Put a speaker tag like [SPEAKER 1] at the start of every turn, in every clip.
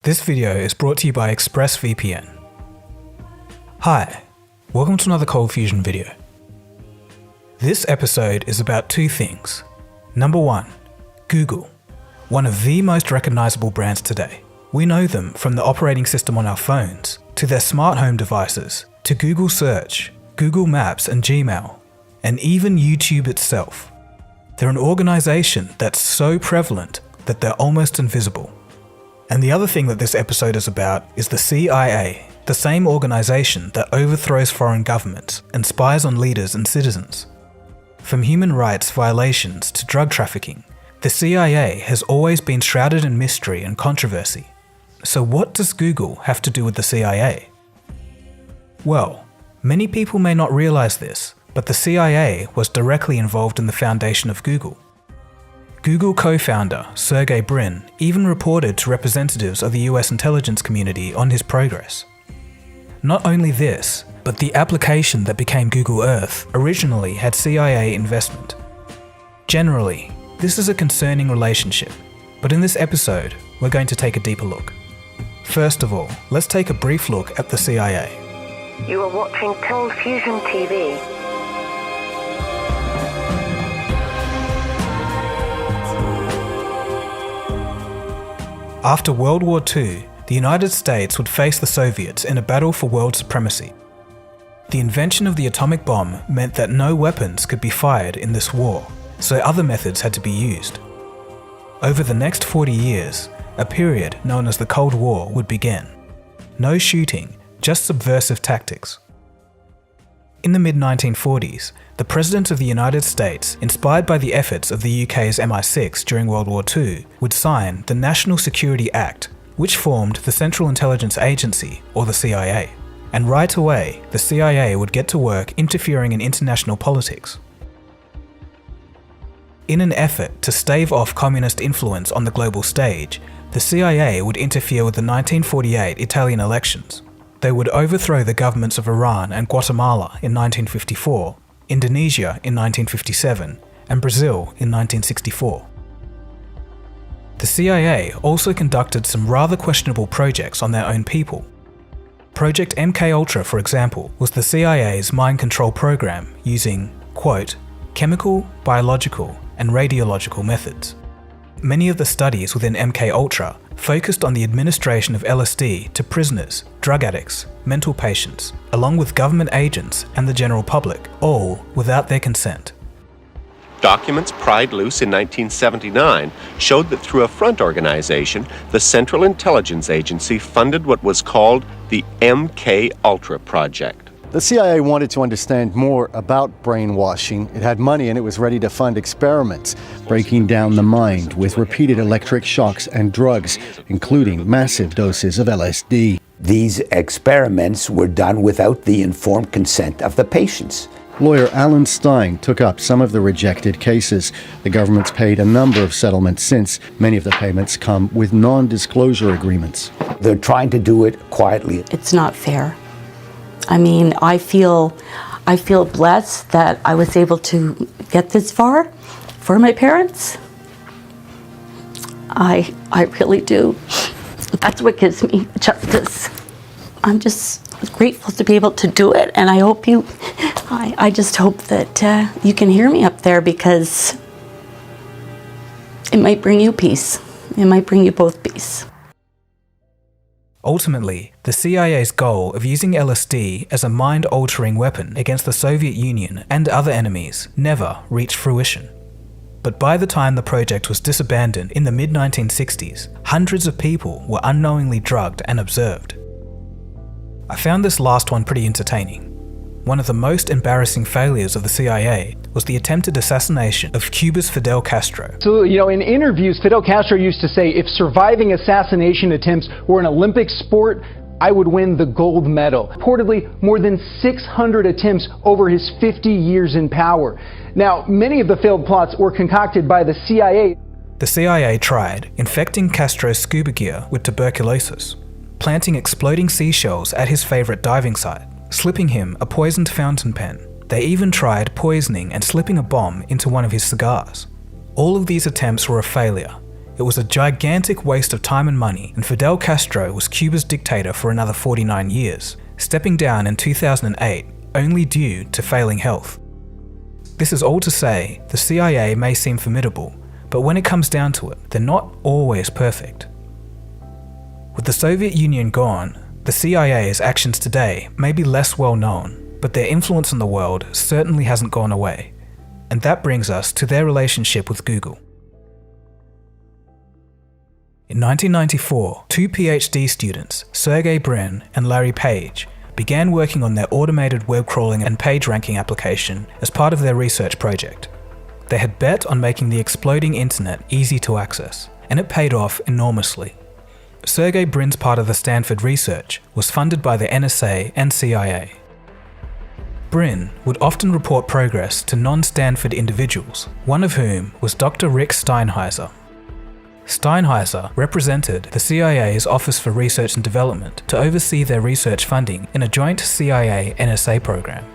[SPEAKER 1] This video is brought to you by ExpressVPN. Hi, welcome to another Coldfusion video. This episode is about two things. Number one, Google, one of the most recognizable brands today. We know them from the operating system on our phones, to their smart home devices, to Google Search, Google Maps and Gmail, and even YouTube itself. They're an organization that's so prevalent that they're almost invisible. And the other thing that this episode is about is the C.I.A., the same organization that overthrows foreign governments and spies on leaders and citizens. From human rights violations to drug trafficking, the C.I.A. has always been shrouded in mystery and controversy. So what does Google have to do with the C.I.A.? Well, many people may not realize this, but the C.I.A. was directly involved in the foundation of Google. Google co-founder Sergey Brin even reported to representatives of the US intelligence community on his progress. Not only this, but the application that became Google Earth originally had CIA investment. Generally, this is a concerning relationship, but in this episode, we're going to take a deeper look. First of all, let's take a brief look at the CIA.
[SPEAKER 2] You are watching Coldfusion TV.
[SPEAKER 1] After World War II, the United States would face the Soviets in a battle for world supremacy. The invention of the atomic bomb meant that no weapons could be fired in this war, so other methods had to be used. Over the next 40 years, a period known as the Cold War would begin. No shooting, just subversive tactics. In the mid-1940s, the President of the United States, inspired by the efforts of the UK's MI6 during World War II, would sign the National Security Act, which formed the Central Intelligence Agency, or the CIA. And right away, the CIA would get to work interfering in international politics. In an effort to stave off communist influence on the global stage, the CIA would interfere with the 1948 Italian elections. They would overthrow the governments of Iran and Guatemala in 1954, Indonesia in 1957, and Brazil in 1964. The CIA also conducted some rather questionable projects on their own people. Project MKUltra, for example, was the CIA's mind control program using, quote, chemical, biological, and radiological methods. Many of the studies within MKUltra focused on the administration of LSD to prisoners, drug addicts, mental patients, along with government agents and the general public, all without their consent.
[SPEAKER 3] Documents pried loose in 1979 showed that through a front organization, the Central Intelligence Agency funded what was called the MKUltra project.
[SPEAKER 4] The CIA wanted to understand more about brainwashing. It had money and it was ready to fund experiments, breaking down the mind with repeated electric shocks and drugs, including massive doses of LSD.
[SPEAKER 5] These experiments were done without the informed consent of the patients.
[SPEAKER 4] Lawyer Alan Stein took up some of the rejected cases. The government's paid a number of settlements since. Many of the payments come with non-disclosure agreements.
[SPEAKER 5] They're trying to do it quietly.
[SPEAKER 6] It's not fair. I mean, I feel blessed that I was able to get this far for my parents. I really do. That's what gives me justice. I'm just grateful to be able to do it, and I hope I just hope that you can hear me up there, because it might bring you peace. It might bring you both peace.
[SPEAKER 1] Ultimately, the CIA's goal of using LSD as a mind-altering weapon against the Soviet Union and other enemies never reached fruition. But by the time the project was disbanded in the mid-1960s, hundreds of people were unknowingly drugged and observed. I found this last one pretty entertaining. One of the most embarrassing failures of the CIA was the attempted assassination of Cuba's Fidel Castro.
[SPEAKER 7] So, in interviews, Fidel Castro used to say, if surviving assassination attempts were an Olympic sport, I would win the gold medal. Reportedly, more than 600 attempts over his 50 years in power. Now, many of the failed plots were concocted by the CIA.
[SPEAKER 1] The CIA tried infecting Castro's scuba gear with tuberculosis, planting exploding seashells at his favorite diving site, slipping him a poisoned fountain pen. They even tried poisoning and slipping a bomb into one of his cigars. All of these attempts were a failure. It was a gigantic waste of time and money, and Fidel Castro was Cuba's dictator for another 49 years, stepping down in 2008 only due to failing health. This is all to say, the CIA may seem formidable, but when it comes down to it, they're not always perfect. With the Soviet Union gone, the CIA's actions today may be less well known, but their influence on the world certainly hasn't gone away. And that brings us to their relationship with Google. In 1994, two PhD students, Sergey Brin and Larry Page, began working on their automated web crawling and page ranking application as part of their research project. They had bet on making the exploding internet easy to access, and it paid off enormously. Sergey Brin's part of the Stanford research was funded by the NSA and CIA. Brin would often report progress to non-Stanford individuals, one of whom was Dr. Rick Steinheiser. Steinheiser represented the CIA's Office for Research and Development to oversee their research funding in a joint CIA-NSA program.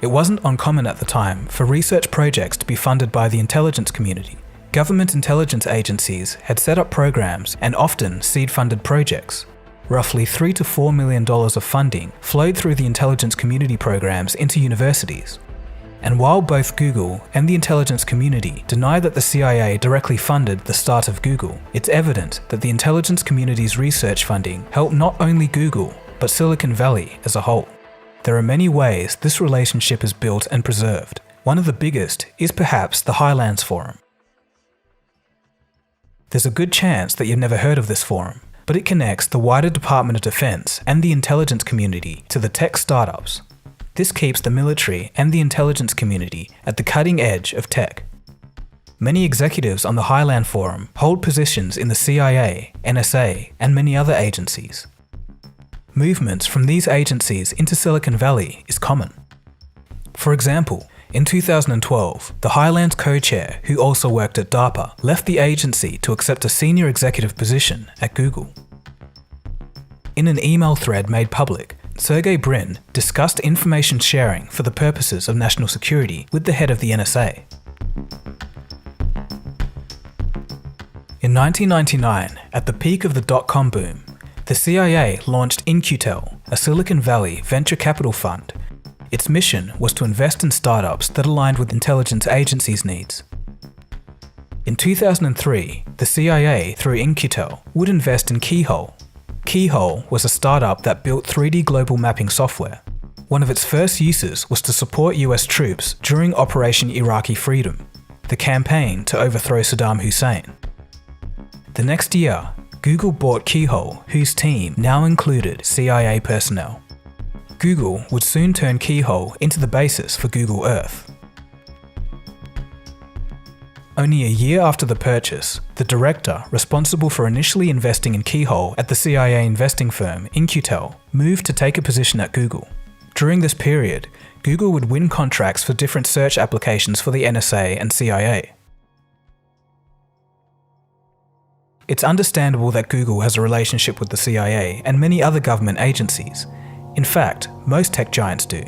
[SPEAKER 1] It wasn't uncommon at the time for research projects to be funded by the intelligence community. Government intelligence agencies had set up programs and often seed-funded projects. Roughly $3 to $4 million of funding flowed through the intelligence community programs into universities. And while both Google and the intelligence community deny that the CIA directly funded the start of Google, it's evident that the intelligence community's research funding helped not only Google, but Silicon Valley as a whole. There are many ways this relationship is built and preserved. One of the biggest is perhaps the Highlands Forum. There's a good chance that you've never heard of this forum, but it connects the wider Department of Defense and the intelligence community to the tech startups. This keeps the military and the intelligence community at the cutting edge of tech. Many executives on the Highland Forum hold positions in the CIA, NSA, and many other agencies. Movements from these agencies into Silicon Valley is common. For example, in 2012, the Highlands co-chair, who also worked at DARPA, left the agency to accept a senior executive position at Google. In an email thread made public, Sergey Brin discussed information sharing for the purposes of national security with the head of the NSA. In 1999, at the peak of the dot-com boom, the CIA launched In-Q-Tel, a Silicon Valley venture capital fund. Its mission was to invest in startups that aligned with intelligence agencies' needs. In 2003, the CIA, through In-Q-Tel, would invest in Keyhole. Keyhole was a startup that built 3D global mapping software. One of its first uses was to support US troops during Operation Iraqi Freedom, the campaign to overthrow Saddam Hussein. The next year, Google bought Keyhole, whose team now included CIA personnel. Google would soon turn Keyhole into the basis for Google Earth. Only a year after the purchase, the director responsible for initially investing in Keyhole at the CIA investing firm In-Q-Tel moved to take a position at Google. During this period, Google would win contracts for different search applications for the NSA and CIA. It's understandable that Google has a relationship with the CIA and many other government agencies. In fact, most tech giants do.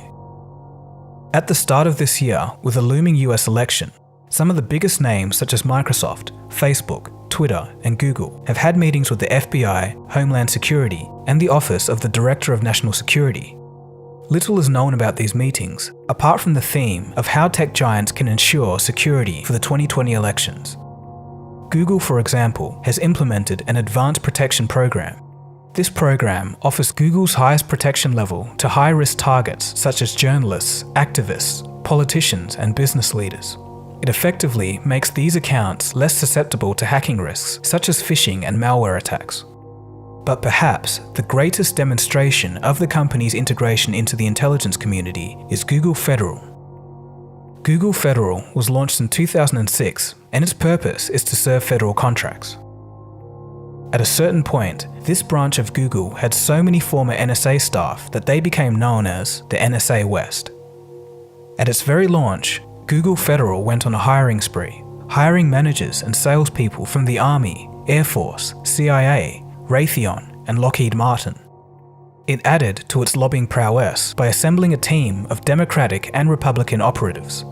[SPEAKER 1] At the start of this year, with a looming US election, some of the biggest names such as Microsoft, Facebook, Twitter, and Google have had meetings with the FBI, Homeland Security, and the Office of the Director of National Security. Little is known about these meetings, apart from the theme of how tech giants can ensure security for the 2020 elections. Google, for example, has implemented an advanced protection program. This program offers Google's highest protection level to high-risk targets such as journalists, activists, politicians, and business leaders. It effectively makes these accounts less susceptible to hacking risks such as phishing and malware attacks. But perhaps the greatest demonstration of the company's integration into the intelligence community is Google Federal. Google Federal was launched in 2006, and its purpose is to serve federal contracts. At a certain point, this branch of Google had so many former NSA staff that they became known as the NSA West. At its very launch, Google Federal went on a hiring spree, hiring managers and salespeople from the Army, Air Force, CIA, Raytheon, and Lockheed Martin. It added to its lobbying prowess by assembling a team of Democratic and Republican operatives.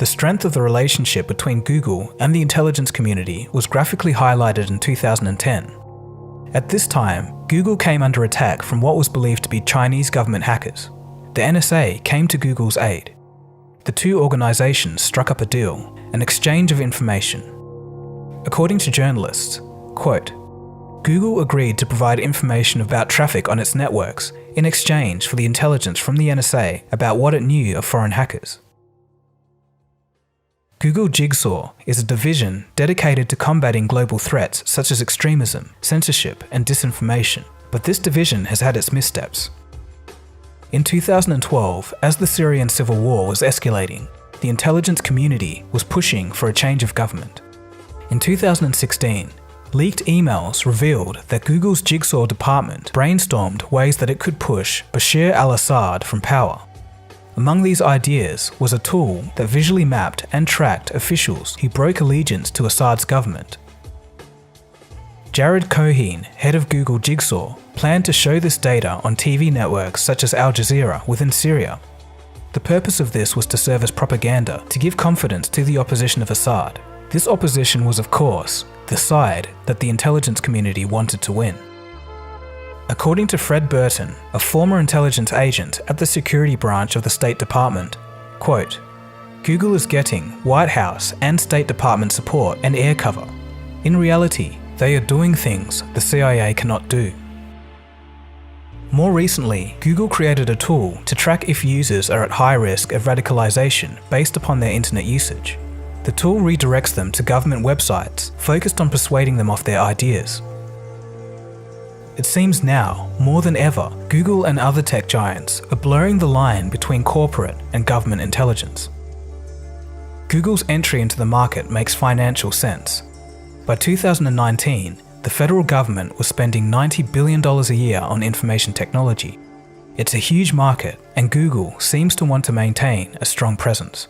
[SPEAKER 1] The strength of the relationship between Google and the intelligence community was graphically highlighted in 2010. At this time, Google came under attack from what was believed to be Chinese government hackers. The NSA came to Google's aid. The two organizations struck up a deal, an exchange of information. According to journalists, quote, Google agreed to provide information about traffic on its networks in exchange for the intelligence from the NSA about what it knew of foreign hackers. Google Jigsaw is a division dedicated to combating global threats such as extremism, censorship, and disinformation, but this division has had its missteps. In 2012, as the Syrian civil war was escalating, the intelligence community was pushing for a change of government. In 2016, leaked emails revealed that Google's Jigsaw department brainstormed ways that it could push Bashar al-Assad from power. Among these ideas was a tool that visually mapped and tracked officials who broke allegiance to Assad's government. Jared Cohen, head of Google Jigsaw, planned to show this data on TV networks such as Al Jazeera within Syria. The purpose of this was to serve as propaganda to give confidence to the opposition of Assad. This opposition was, of course, the side that the intelligence community wanted to win. According to Fred Burton, a former intelligence agent at the security branch of the State Department, quote, Google is getting White House and State Department support and air cover. In reality, they are doing things the CIA cannot do. More recently, Google created a tool to track if users are at high risk of radicalization based upon their internet usage. The tool redirects them to government websites focused on persuading them off their ideas. It seems now, more than ever, Google and other tech giants are blurring the line between corporate and government intelligence. Google's entry into the market makes financial sense. By 2019, the federal government was spending $90 billion a year on information technology. It's a huge market, and Google seems to want to maintain a strong presence.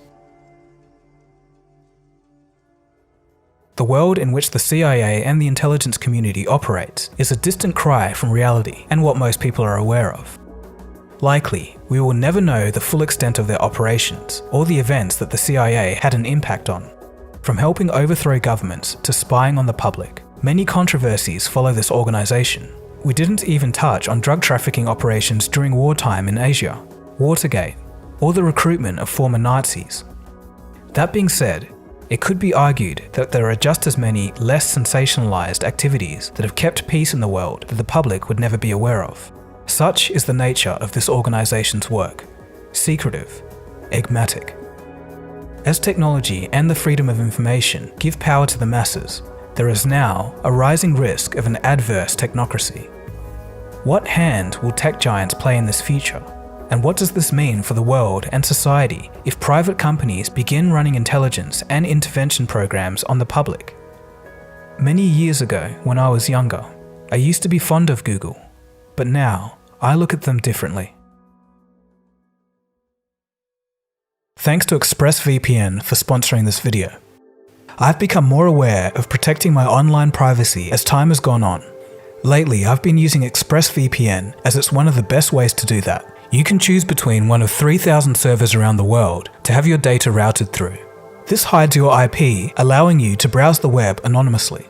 [SPEAKER 1] The world in which the CIA and the intelligence community operates is a distant cry from reality and what most people are aware of. Likely, we will never know the full extent of their operations or the events that the CIA had an impact on. From helping overthrow governments to spying on the public, many controversies follow this organization. We didn't even touch on drug trafficking operations during wartime in Asia, Watergate, or the recruitment of former Nazis. That being said, it could be argued that there are just as many less sensationalized activities that have kept peace in the world that the public would never be aware of. Such is the nature of this organization's work. Secretive, enigmatic. As technology and the freedom of information give power to the masses, there is now a rising risk of an adverse technocracy. What hand will tech giants play in this future? And what does this mean for the world and society if private companies begin running intelligence and intervention programs on the public? Many years ago, when I was younger, I used to be fond of Google, but now I look at them differently. Thanks to ExpressVPN for sponsoring this video. I've become more aware of protecting my online privacy as time has gone on. Lately, I've been using ExpressVPN as it's one of the best ways to do that. You can choose between one of 3,000 servers around the world to have your data routed through. This hides your IP, allowing you to browse the web anonymously.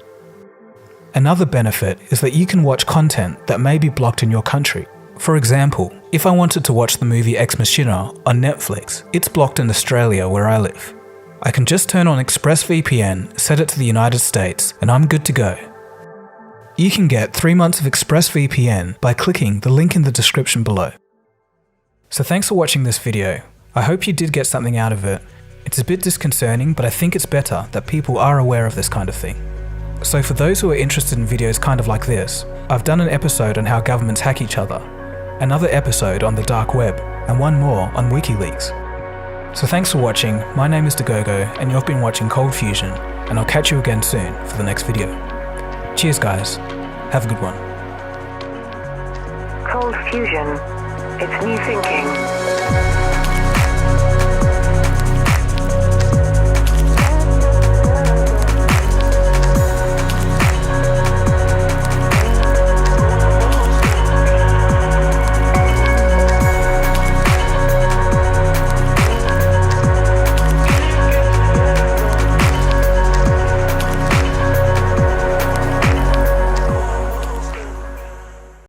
[SPEAKER 1] Another benefit is that you can watch content that may be blocked in your country. For example, if I wanted to watch the movie Ex Machina on Netflix, it's blocked in Australia where I live. I can just turn on ExpressVPN, set it to the United States, and I'm good to go. You can get 3 months of ExpressVPN by clicking the link in the description below. So thanks for watching this video. I hope you did get something out of it. It's a bit disconcerting, but I think it's better that people are aware of this kind of thing. So for those who are interested in videos kind of like this, I've done an episode on how governments hack each other, another episode on the dark web, and one more on WikiLeaks. So thanks for watching, my name is Dagogo, and you've been watching Coldfusion, and I'll catch you again soon for the next video. Cheers guys, have a good one.
[SPEAKER 2] Coldfusion. It's new thinking.